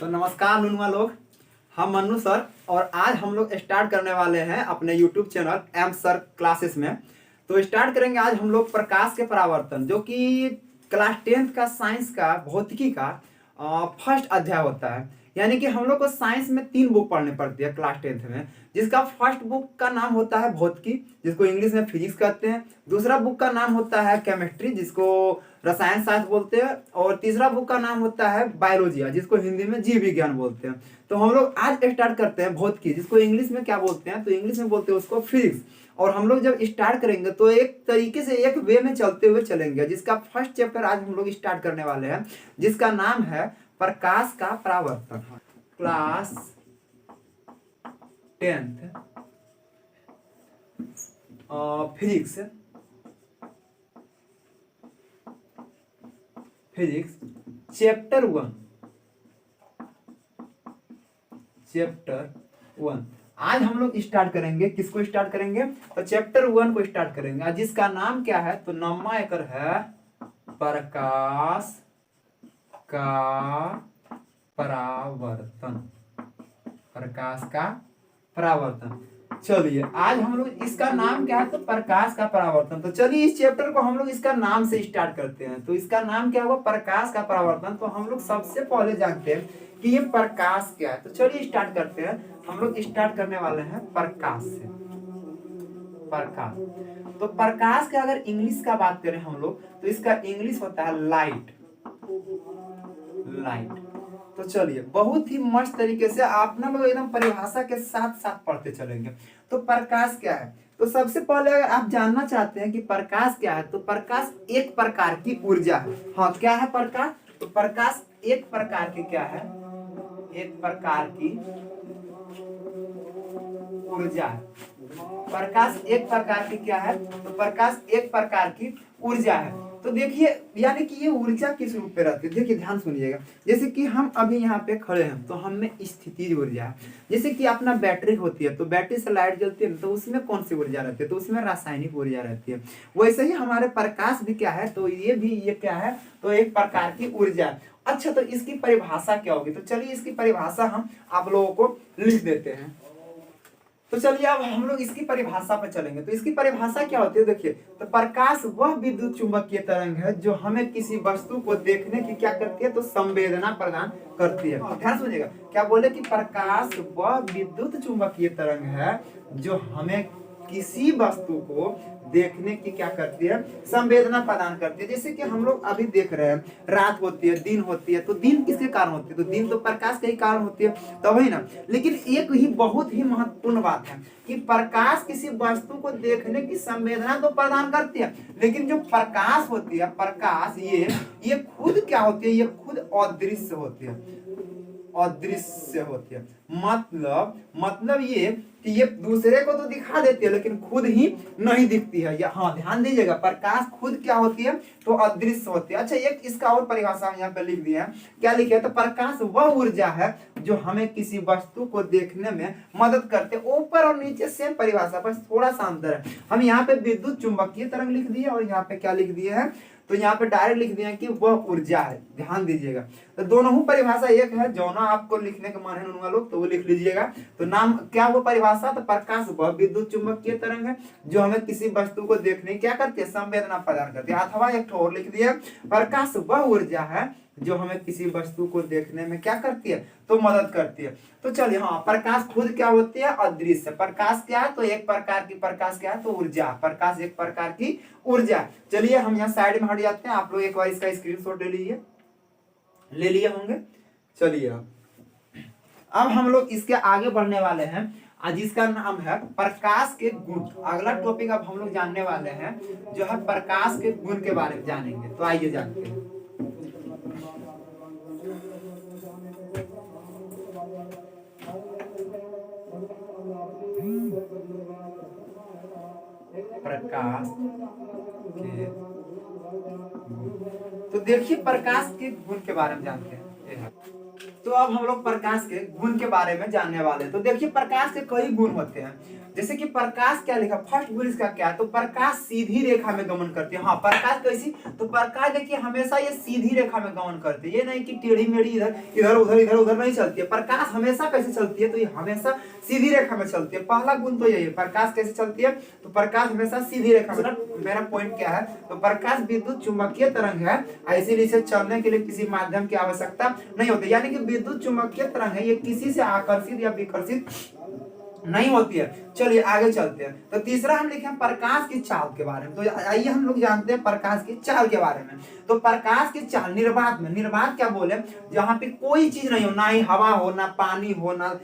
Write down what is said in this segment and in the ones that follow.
तो नमस्कार नुनवा लोग, हम मन्नू सर और आज हम लोग स्टार्ट करने वाले हैं अपने YouTube channel M sir classes में। तो स्टार्ट करेंगे आज हम लोग प्रकाश के परावर्तन, जो कि क्लास 10th का साइंस का भौतिकी का फर्स्ट अध्याय होता है। यानी कि हम लोग को साइंस में 3 बुक पढ़ने पड़ती है क्लास 10th में, जिसका फर्स्ट बुक का नाम होता है भौतिकी, जिसको इंग्लिश में फिजिक्स कहते हैं। दूसरा बुक का नाम होता है केमिस्ट्री, जिसको रसायन शास्त्र बोलते हैं। और तीसरा बुक का नाम होता है बायोलॉजी, जिसको हिंदी में जीव विज्ञान बोलते हैं। तो हम लोग आज स्टार्ट करते हैं भौतिकी, जिसको इंग्लिश में क्या बोलते हैं, तो इंग्लिश में बोलते हैं उसको फिजिक्स। और हम लोग जब स्टार्ट करेंगे तो एक तरीके से एक वे में चलते हुए चलेंगे, जिसका फर्स्ट चैप्टर आज हम लोग स्टार्ट करने वाले हैं, जिसका नाम है प्रकाश का परावर्तन। क्लास 10th फिजिक्स चैप्टर 1 आज हम लोग स्टार्ट करेंगे। किसको स्टार्ट करेंगे? तो चैप्टर 1 को स्टार्ट करेंगे, जिसका नाम क्या है, तो नामा एकर है प्रकाश का परावर्तन। प्रकाश का परावर्तन। चलिए आज हम लोग इसका नाम क्या है, तो प्रकाश का परावर्तन। तो चलिए इस चैप्टर को हम लोग इसका नाम से स्टार्ट करते हैं। तो इसका नाम क्या होगा? प्रकाश का परावर्तन। तो हम लोग सबसे पहले जानते हैं कि ये प्रकाश क्या है। तो चलिए स्टार्ट करते हैं। हम लोग स्टार्ट करने वाले हैं प्रकाश से। प्रकाश, तो प्रकाश का अगर इंग्लिश का बात करें हम लोग, तो इसका इंग्लिश होता है लाइट। तो चलिए बहुत ही मस्त तरीके से आप ना लोग एकदम परिभाषा के साथ साथ पढ़ते चलेंगे। तो प्रकाश क्या है? तो सबसे पहले अगर आप जानना चाहते हैं कि प्रकाश क्या है, तो प्रकाश एक प्रकार की ऊर्जा है। हाँ, क्या है प्रकाश? तो प्रकाश एक प्रकार की क्या है? एक प्रकार की ऊर्जा है। प्रकाश एक प्रकार की क्या है? तो प्रकाश एक प्रकार की ऊर्जा है। तो देखिए, यानी कि ये ऊर्जा किस रूप में रहती है, देखिए ध्यान सुनिएगा। जैसे कि हम अभी यहाँ पे खड़े हैं, तो हम में स्थितिज ऊर्जा है। जैसे कि अपना बैटरी होती है, तो बैटरी से लाइट जलती है, तो उसमें कौन सी ऊर्जा रहती है? तो उसमें रासायनिक ऊर्जा रहती है। वैसे ही हमारे प्रकाश भी क्या है, तो ये क्या है, तो एक प्रकार की ऊर्जा है। अच्छा, तो इसकी परिभाषा क्या होगी? तो चलिए इसकी परिभाषा हम आप लोगों को लिख देते हैं। तो चलिए अब हम लोग इसकी परिभाषा पर चलेंगे। तो इसकी परिभाषा क्या होती है, देखिए। तो प्रकाश वह विद्युत चुंबकीय तरंग है जो हमें किसी वस्तु को देखने की क्या करती है, तो संवेदना प्रदान करती है। ध्यान सुनिएगा, क्या बोले कि प्रकाश वह विद्युत चुंबकीय तरंग है जो हमें किसी वस्तु को देखने की क्या करती है, संवेदना प्रदान करती है। जैसे कि हम लोग अभी देख रहे हैं, रात होती है, दिन होती है। तो दिन किसके कारण होती है? तो दिन तो प्रकाश के ही कारण होती है, तभी ना। लेकिन एक ही बहुत ही महत्वपूर्ण बात है कि प्रकाश किसी वस्तु को देखने की संवेदना तो प्रदान करती है, लेकिन जो प्रकाश होती है, प्रकाश ये खुद क्या होती है? ये खुद अदृश्य होती है। अदृश्य होती है। मतलब ये कि ये दूसरे को तो दिखा देती है, लेकिन खुद ही नहीं दिखती है। हाँ, ध्यान दीजिएगा, प्रकाश खुद क्या होती है, तो अदृश्य होती है। अच्छा, एक इसका और परिभाषा हम यहाँ पे लिख दिया है। क्या लिखे? तो प्रकाश वह ऊर्जा है जो हमें किसी वस्तु को देखने में मदद करते हैं। ऊपर और नीचे सेम परिभाषा, बस थोड़ा सा अंतर है। हम यहाँ पे विद्युत चुंबकीय तरंग लिख दिए और यहाँ पे क्या लिख दिए है, तो यहाँ पे डायरेक्ट लिख दिया कि वह ऊर्जा है। ध्यान दीजिएगा, तो दोनों ही परिभाषा एक है। जो ना आपको लिखने का मन है नुनवा लोग, तो वो लिख लीजिएगा। तो नाम क्या वो परिभाषा? तो प्रकाश वह विद्युत चुंबकीय तरंग है जो हमें किसी वस्तु को देखने क्या करती है, संवेदना प्रदान करती है। अथवा एक और लिख दिया, प्रकाश वह ऊर्जा है जो हमें किसी वस्तु को देखने में क्या करती है, तो मदद करती है। तो चलिए, हाँ, प्रकाश खुद क्या होती है? अदृश्य। प्रकाश क्या है? तो एक प्रकार की प्रकाश क्या है, तो ऊर्जा। प्रकाश एक प्रकार की ऊर्जा। चलिए हम यहाँ साइड में हट जाते हैं। आप लोग एक बार इसका स्क्रीनशॉट ले लीजिए, ले लिए होंगे। चलिए अब हम लोग इसके आगे बढ़ने वाले हैं, जिसका नाम है प्रकाश के गुण। अगला टॉपिक अब हम लोग जानने वाले हैं, जो है प्रकाश के गुण के बारे में जानेंगे। तो आइए जानते हैं। प्रकाश के गुण। तो देखिए प्रकाश के गुण के बारे में जानते हैं। तो अब हम लोग प्रकाश के गुण के बारे में जानने वाले हैं। तो देखिए प्रकाश के कई गुण होते हैं। जैसे कि प्रकाश क्या लिखा, फर्स्ट रूल इसका क्या है, तो प्रकाश सीधी रेखा में गमन करते हैं। हाँ, प्रकाश कैसी, तो प्रकाश देखिए हमेशा ये सीधी रेखा में गमन करते हैं, ये नहीं कि टेढ़ी मेढ़ी इधर इधर उधर इधर उधर नहीं चलती है। प्रकाश हमेशा कैसे चलती है, तो ये हमेशा सीधी रेखा में चलती है। पहला गुण तो यही है, प्रकाश कैसे चलती है, तो प्रकाश हमेशा सीधी रेखा में। मेरा पॉइंट क्या है, तो प्रकाश विद्युत चुंबकीय तरंग है, इसीलिए इसे चलने के लिए किसी माध्यम की आवश्यकता नहीं होती। यानी कि विद्युत चुंबकीय तरंग है, ये किसी से आकर्षित या विकर्षित नहीं होती है। चलिए आगे चलते हैं। तो तीसरा हम लिखे प्रकाश की चाल के बारे में। तो आइए हम लोग जानते हैं प्रकाश की चाल के बारे में। तो प्रकाश की चाल निर्वात में, निर्वात क्या बोले, जहां पे कोई चीज नहीं हो, ना ही हवा हो, ना पानी हो, ना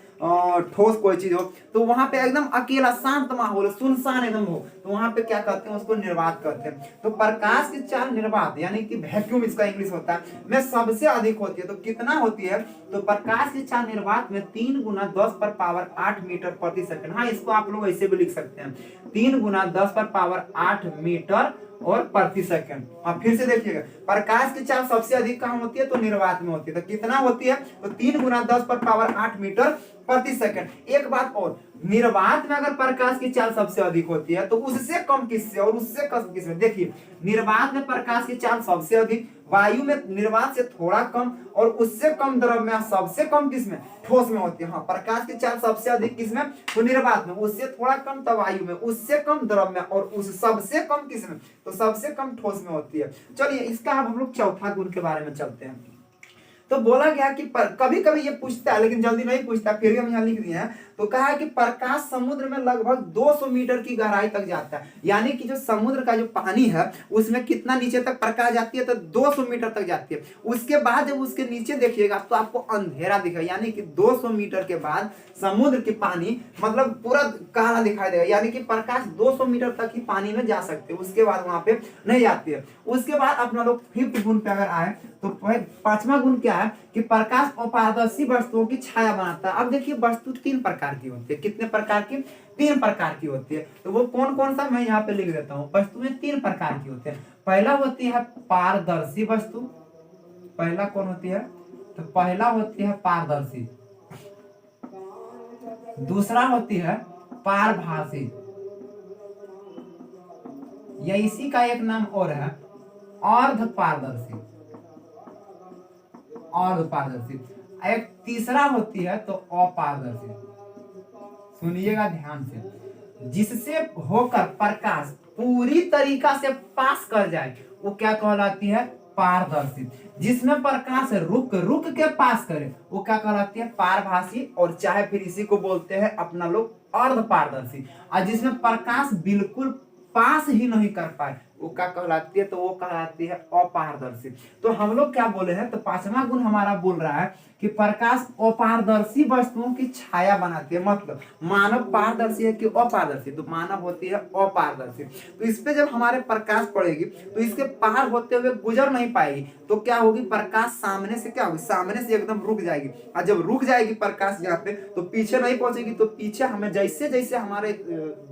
ठोस कोई चीज हो, तो वहां पे एकदम अकेला शांत माहौल, सुनसान एकदम हो, तो वहां पे क्या कहते हैं, उसको निर्वात कहते हैं। तो प्रकाश की चाल निर्वात यानी कि वैक्यूम इसका इंग्लिश होता है, में सबसे अधिक होती है। तो कितना होती है, तो प्रकाश की चाल निर्वात में 3 × 10⁸ मीटर प्रति सेकंड। हाँ, इसको आप लोग ऐसे भी लिख सकते हैं, 3 × 10⁸ मीटर और प्रति सेकंड। हाँ, फिर से देखिएगा, प्रकाश की चाल सबसे अधिक कहाँ होती है, तो निर्वात में होती है। तो कितना होती है, तो 3 × 10⁸ मीटर प्रति सेकंड। एक बात और, निर्वात में अगर प्रकाश की चाल सबसे अधिक होती है, तो उससे कम किससे और उससे कम किससे, देखिए निर्वात में प्रकाश की चाल सबसे अधिक, वायु में निर्वात से थोड़ा कम, और उससे कम द्रव्य सबसे कम किसमें, ठोस में होती है। हाँ, प्रकाश की चाल सबसे अधिक किसमें, तो निर्वात में, उससे थोड़ा कम तो वायु में, उससे कम द्रव्य, और उस सबसे कम किसमें, तो सबसे कम ठोस में होती है। चलिए इसका अब हम लोग चौथा गुण के बारे में चलते हैं। तो बोला गया कि कभी कभी ये पूछता है, लेकिन जल्दी नहीं पूछता, फिर भी हम यहाँ लिख दिए हैं। तो कहा है कि प्रकाश समुद्र में लगभग 200 मीटर की गहराई तक जाता है। यानी कि जो समुद्र का जो पानी है उसमें कितना नीचे तक प्रकाश जाती है, तो 200 मीटर तक जाती है। उसके बाद जब उसके नीचे देखिएगा तो आपको अंधेरा दिखेगा। यानी कि 200 मीटर के बाद समुद्र की पानी मतलब पूरा काला दिखाई देगा। यानी कि प्रकाश 200 मीटर तक ही पानी में जा सकते हैं, उसके बाद वहां पे नहीं जाती है। उसके बाद अपना लोग 5th गुण पे अगर आए, तो 5वां गुण क्या है, कि प्रकाश अपारदर्शी वस्तुओं की छाया बनाता है। अब देखिए वस्तु 3 प्रकार की होती है। कितने प्रकार की, 3 प्रकार की होती है। तो वो कौन कौन सा, मैं यहाँ पे लिख देता हूँ। वस्तुएं 3 प्रकार की होती है। पहला होती है पारदर्शी वस्तु। पहला कौन होती है, तो पहला होती है पारदर्शी। दूसरा होती है पारभासी, या इसी का एक नाम और है अर्ध पारदर्शी। अर्ध पारदर्शी। एक तीसरा होती है तो अपारदर्शी। सुनिएगा ध्यान से, जिससे होकर प्रकाश पूरी तरीका से पास कर जाए वो क्या कहलाती है, पारदर्शी। जिसमें प्रकाश रुक रुक के पास करे वो क्या कहलाती है, पारभासी। और चाहे फिर इसी को बोलते हैं अपना लोग अर्ध पारदर्शी। और जिसमें प्रकाश बिल्कुल पास ही नहीं कर पाए वो क्या कहलाती है, तो वो कहलाती है अपारदर्शी। तो हम लोग क्या बोले हैं, तो 5वां गुण हमारा बोल रहा है कि प्रकाश अपारदर्शी वस्तुओं की छाया बनाती है। मतलब मानव पारदर्शी है कि अपारदर्शी, तो मानव होती है अपारदर्शी। तो इस पे जब हमारे प्रकाश पड़ेगी तो इसके पार होते हुए गुजर नहीं पाएगी, तो क्या होगी, प्रकाश सामने से क्या होगी, सामने से एकदम रुक जाएगी। और जब रुक जाएगी प्रकाश यहाँ पे, तो पीछे नहीं पहुंचेगी। तो पीछे हमें जैसे जैसे हमारे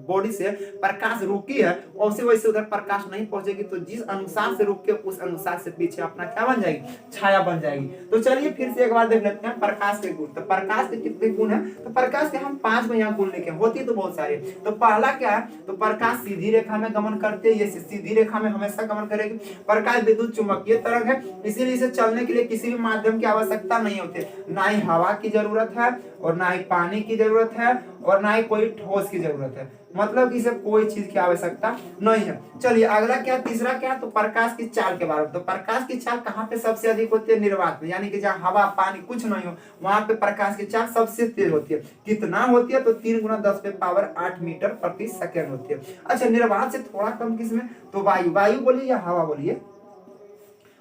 बॉडी से प्रकाश रुकी है वैसे वैसे उधर प्रकाश नहीं पहुंचेगी। तो जिस अनुसार से रुक के उस अनुसार से पीछे अपना क्या बन जाएगी, छाया बन जाएगी। तो चलिए फिर से एक बार देख लेते हैं प्रकाश के गुण। तो प्रकाश के कितने गुण है, तो प्रकाश के हम 5 में यहाँ गुण लिखे, होती तो बहुत सारे। तो पहला क्या है, तो प्रकाश सीधी रेखा में गमन करते हैं, ये सीधी रेखा में हमेशा गमन करेगी। प्रकाश विद्युत चुंबकीय तरंग है, इसीलिए इसे चलने के लिए किसी भी माध्यम की आवश्यकता नहीं होती। ना ही हवा की जरूरत है, और ना ही पानी की जरूरत है, और ना ही कोई ठोस की जरूरत है। मतलब कि इसे कोई चीज की आवश्यकता नहीं है। चलिए अगला क्या, तीसरा क्या, तो प्रकाश की चाल के बारे में। तो प्रकाश की चाल कहाँ पे सबसे अधिक होती है, निर्वात में। यानी कि जहाँ हवा पानी कुछ नहीं हो वहां पे प्रकाश की चाल सबसे तेज होती है। कितना होती है, तो 3 × 10⁸ मीटर प्रति सेकेंड होती है। अच्छा, निर्वात से थोड़ा कम किसमें, तो वायु। वायु बोलिए या हवा बोलिए,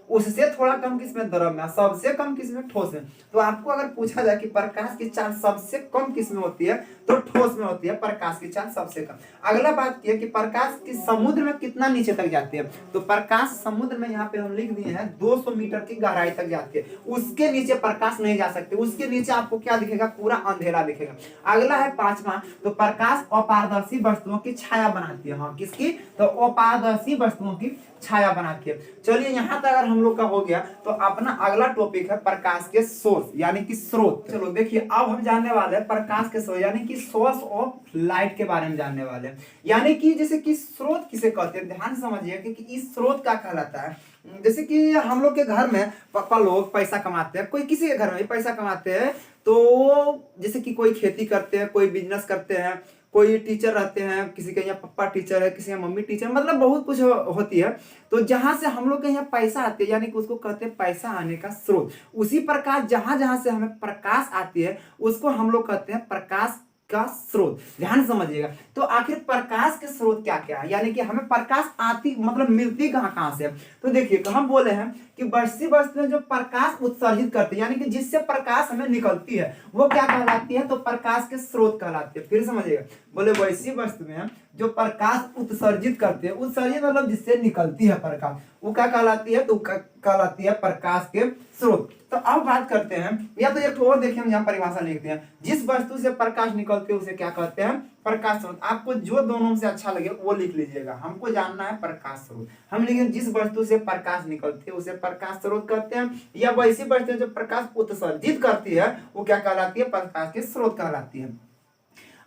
उससे थोड़ा कम किसमें, द्रव्य। सबसे कम किसमें, ठोस में। तो आपको अगर पूछा जाए कि प्रकाश की चाल सबसे कम किसमें होती है, तो ठोस में होती है प्रकाश की चाल सबसे कम। अगला बात यह कि प्रकाश की समुद्र में कितना नीचे तक जाती है, तो प्रकाश समुद्र में यहाँ पे हम लिख दिए हैं 200 मीटर की गहराई तक जाती है। उसके नीचे प्रकाश नहीं जा सकते, उसके नीचे आपको क्या दिखेगा, पूरा अंधेरा दिखेगा। अगला है 5वां, तो प्रकाश अपारदर्शी वस्तुओं की छाया बनाती है। हाँ, किसकी, तो अपारदर्शी वस्तुओं की छाया बनाती है। चलिए यहाँ तक अगर हम लोग का हो गया। तो अपना अगला टॉपिक है प्रकाश के सोर्स यानी कि स्रोत। चलो देखिए अब हम जानने वाले हैं प्रकाश के स्रोत यानी कि सोर्स ऑफ लाइट के बारे में जानने वाले हैं। यानी कि जैसे कि स्रोत किसे कहते हैं, ध्यान से समझिए कि इस स्रोत क्या कहलाता है। जैसे कि हम लोग के घर में पापा लोग पैसा कमाते हैं, कोई किसी के घर में भी पैसा कमाते हैं, तो जैसे कि कोई खेती करते हैं, कोई बिजनेस करते हैं, कोई टीचर रहते हैं, किसी के यहाँ पापा टीचर है, किसी के मम्मी टीचर, मतलब बहुत कुछ होती है। तो जहां से हम लोग के यहाँ पैसा आती है यानी कि उसको कहते हैं पैसा आने का स्रोत। उसी प्रकार जहां जहां से हमें प्रकाश आती है उसको हम लोग कहते हैं प्रकाश का स्रोत। ध्यान समझिएगा। तो आखिर प्रकाश के स्रोत क्या क्या है, यानी कि हमें प्रकाश आती मतलब मिलती कहां कहां से। तो देखिए तो हम बोले हैं कि वैसी वस्तुएं जो प्रकाश उत्सर्जित करती है यानी कि जिससे प्रकाश हमें निकलती है वो क्या कहलाती है, तो प्रकाश के स्रोत कहलाती है। फिर समझिएगा, बोले वैसी वस्तुएं जो प्रकाश उत्सर्जित करते हैं, उत्सर्जित मतलब जिससे निकलती है प्रकाश, वो क्या कहलाती है, तो कहलाती है प्रकाश के स्रोत। तो अब बात करते हैं, या तो एक और देखिए हम यहाँ परिभाषा लिखते हैं, जिस वस्तु से प्रकाश निकलते हैं उसे क्या कहते हैं, प्रकाश स्रोत। आपको जो दोनों से अच्छा लगे वो लिख लीजिएगा, हमको जानना है प्रकाश स्रोत। हम लिखेंगे जिस वस्तु से प्रकाश निकलती है उसे प्रकाश स्रोत कहते हैं, या वैसी वस्तु जो प्रकाश उत्सर्जित करती है वो क्या कहलाती है, प्रकाश के स्रोत कहलाती है।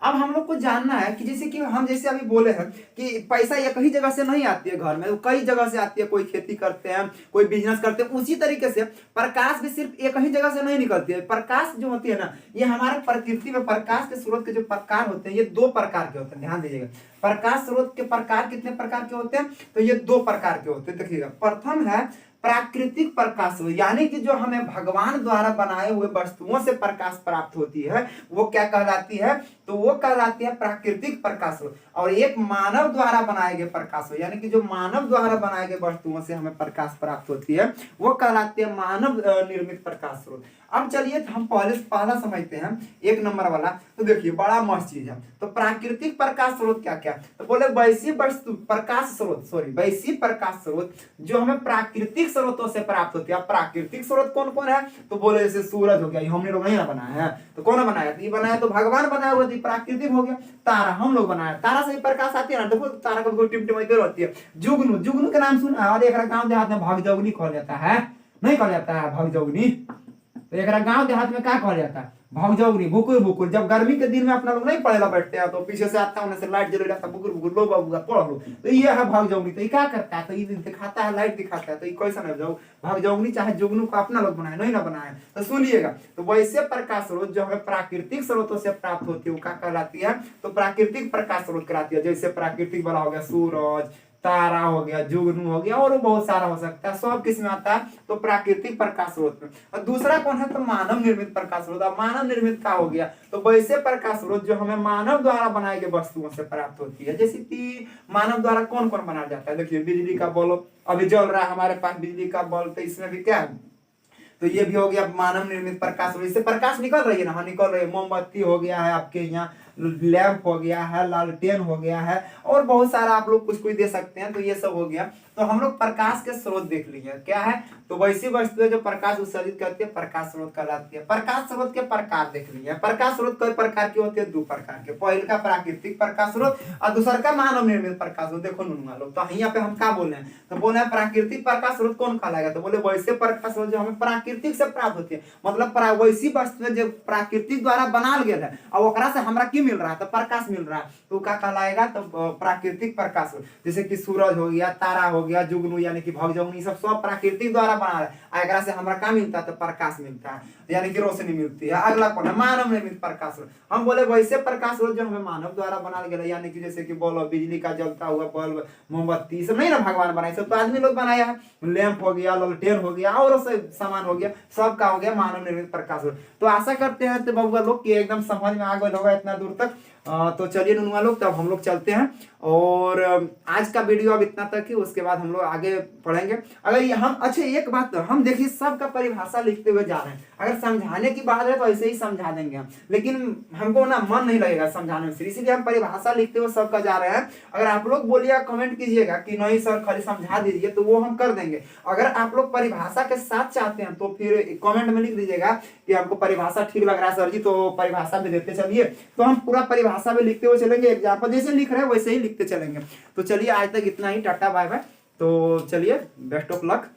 अब हम लोग को जानना है कि जैसे कि हम जैसे अभी बोले हैं कि पैसा एक ही जगह से नहीं आती है घर में, तो कई जगह से आती है, कोई खेती करते हैं, कोई बिजनेस करते हैं। उसी तरीके से प्रकाश भी सिर्फ एक ही जगह से नहीं निकलती है। प्रकाश जो होती है ना, ये हमारे प्रकृति में प्रकाश के स्रोत के जो प्रकार होते हैं ये दो प्रकार के होते हैं। ध्यान दीजिएगा, प्रकाश स्रोत के प्रकार कितने प्रकार के होते हैं, तो ये दो प्रकार के होते हैं। देखिएगा, प्रथम है प्राकृतिक प्रकाश स्रोत, यानी कि जो हमें भगवान द्वारा बनाए हुए वस्तुओं से प्रकाश प्राप्त होती है वो क्या कहलाती है, तो वो कहलाती है प्राकृतिक प्रकाश स्रोत। और एक मानव द्वारा बनाए गए प्रकाश स्रोत, यानी कि जो मानव द्वारा बनाए गए वस्तुओं से हमें प्रकाश प्राप्त होती है वो कहलाती है मानव निर्मित प्रकाश स्रोत। अब चलिए हम पहला समझते हैं, एक नंबर वाला। तो देखिए बड़ा मस्त चीज है। तो प्राकृतिक प्रकाश स्रोत क्या क्या, तो बोले वैसी वस्तु प्रकाश स्रोत, वैसी प्रकाश स्रोत जो हमें प्राकृतिक स्रोतों से प्राप्त होती है। प्राकृतिक स्रोत कौन कौन है, तो बोले जैसे सूरज हो गया, ये हमने लोग नहीं ना बनाया है, तो कौन बनाया, तो ये बनाया तो भगवान बनाया हुआ, प्राकृतिक हो गया। तारा हम लोग बनाया, तारा से प्रकाश आती है ना, देखो तारा का टिमटिमाती रहती है। जुगनू, जुगनू के नाम सुना और एक गांव देहात में भगजौगनी कहल जाता है, नहीं कहल जाता है भगजौगनी, तो एक गांव देहात में क्या कहल जाता है, भगजौगनी, बुकुर बुकुर। जब गर्मी के दिन में अपना लोग नहीं पढ़ेला बैठते हैं तो पीछे से आता है, से लाइट जल रहा था, बुकुर बुकुर, लो बाबूगा पढ़ लो, तो ये है भगजौगनी। तो ये क्या करता है, तो ये दिखाता है, लाइट दिखाता है, तो ये कैसा है भगजौगनी, चाहे जुगनू को अपना लोग बनाए नहीं ना बनाए। तो सुनिएगा, तो वैसे प्रकाश स्रोत जो हमें प्राकृतिक स्रोतों से प्राप्त होती है वो क्या कहलाती है, तो प्राकृतिक प्रकाश स्रोत कहलाती है। जैसे प्राकृतिक वाला हो गया सूरज, तारा हो गया, जुगनू हो गया, और बहुत सारा हो सकता है, सब किस में आता है, तो प्राकृतिक प्रकाश स्रोत में। और दूसरा कौन है, तो मानव निर्मित प्रकाश स्रोत। अब मानव निर्मित का हो गया, तो वैसे प्रकाश स्रोत जो हमें मानव द्वारा बनाए गए वस्तुओं से प्राप्त होती है। जैसे कि मानव द्वारा कौन कौन बनाया जाता है, देखिए बिजली का बल्ब अभी जल रहा है हमारे पास, बिजली का बल्ब, तो इसमें भी क्या है, तो ये भी हो गया मानव निर्मित प्रकाश स्रोत, इससे प्रकाश निकल रही है ना, हाँ निकल रही है। मोमबत्ती हो गया है आपके यहाँ, लैंप हो गया है, लालटेन हो गया है, और बहुत सारा आप लोग कुछ कुछ दे सकते हैं। तो ये सब हो गया। तो हम लोग प्रकाश के स्रोत देख लिए क्या है, तो वैसी वस्तुएं जो प्रकाश उत्सर्जित करती है प्रकाश स्रोत कहलाती है। प्रकाश स्रोत के प्रकार देख लिए। प्रकाश स्रोत कई प्रकार के होते हैं, दो प्रकार के, पहले का प्राकृतिक प्रकाश स्रोत और दूसरा का मानव निर्मित प्रकाश स्रोत। देखो नुनुआ लोग, तो यहाँ पे हम क्या बोल रहे हैं, तो बोले प्राकृतिक प्रकाश स्रोत कौन कहलाएगा, तो बोले वैसे प्रकाश स्रोत जो हमें प्राकृतिक से प्राप्त होती है, मतलब वैसी वस्तुएं जो प्राकृतिक द्वारा बनाल गया है और ओकरा से हमरा की मिल रहा है, तो प्रकाश मिल रहा है, तो क्या कहलाएगा, तो प्राकृतिक प्रकाश स्रोत। जैसे कि सूरज हो गया, तारा हो गया, जुगनू यानी कि भगजौगनी, सब प्राकृतिक द्वारा बना है, एकरा से हमरा का मिलता है, तो प्रकाश मिलता है, यानी कि रोशनी मिलती है। अगला कौन है, मानव निर्मित प्रकाश स्रोत। हम बोले वैसे प्रकाश स्रोत जो हमें मानव द्वारा बनाया गया, यानी कि जैसे कि बल्ब, बिजली का जलता हुआ बल्ब, मोमबत्ती, सब नहीं ना भगवान बनाए, सब तो आदमी लोग बनाया है। लैंप हो गया, लालटेन हो गया, और सामान हो गया, सब का हो गया मानव निर्मित प्रकाश स्रोत। तो आशा करते हैं तो बबुआ लोग कि एकदम समझ में आ गए होगा इतना दूर तक। तो चलिए नुनुआ लोग, तब हम लोग चलते हैं, और आज का वीडियो अब इतना तक ही, उसके बाद हम लोग आगे पढ़ेंगे। अगर ये हम, अच्छा एक बात, तो हम देखिए सबका परिभाषा लिखते हुए जा रहे हैं, अगर समझाने की बात है तो ऐसे ही समझा देंगे हम, लेकिन हमको ना मन नहीं लगेगा समझाने में, इसीलिए हम परिभाषा लिखते हुए सबका जा रहे हैं। अगर आप लोग बोलिएगा, कमेंट कीजिएगा कि नहीं सर खाली समझा दीजिए, तो वो हम कर देंगे। अगर आप लोग परिभाषा के साथ चाहते हैं तो फिर कमेंट में लिख दीजिएगा कि हमको परिभाषा ठीक लग रहा है सर जी, तो परिभाषा भी देते चलिए, तो हम पूरा परिभाषा भी लिखते हुए चलेंगे, एग्जाम्पल जैसे लिख रहे हैं वैसे ही लिखते चलेंगे। तो चलिए आज तक इतना ही, टाटा बाय बाय। तो चलिए, बेस्ट ऑफ लक।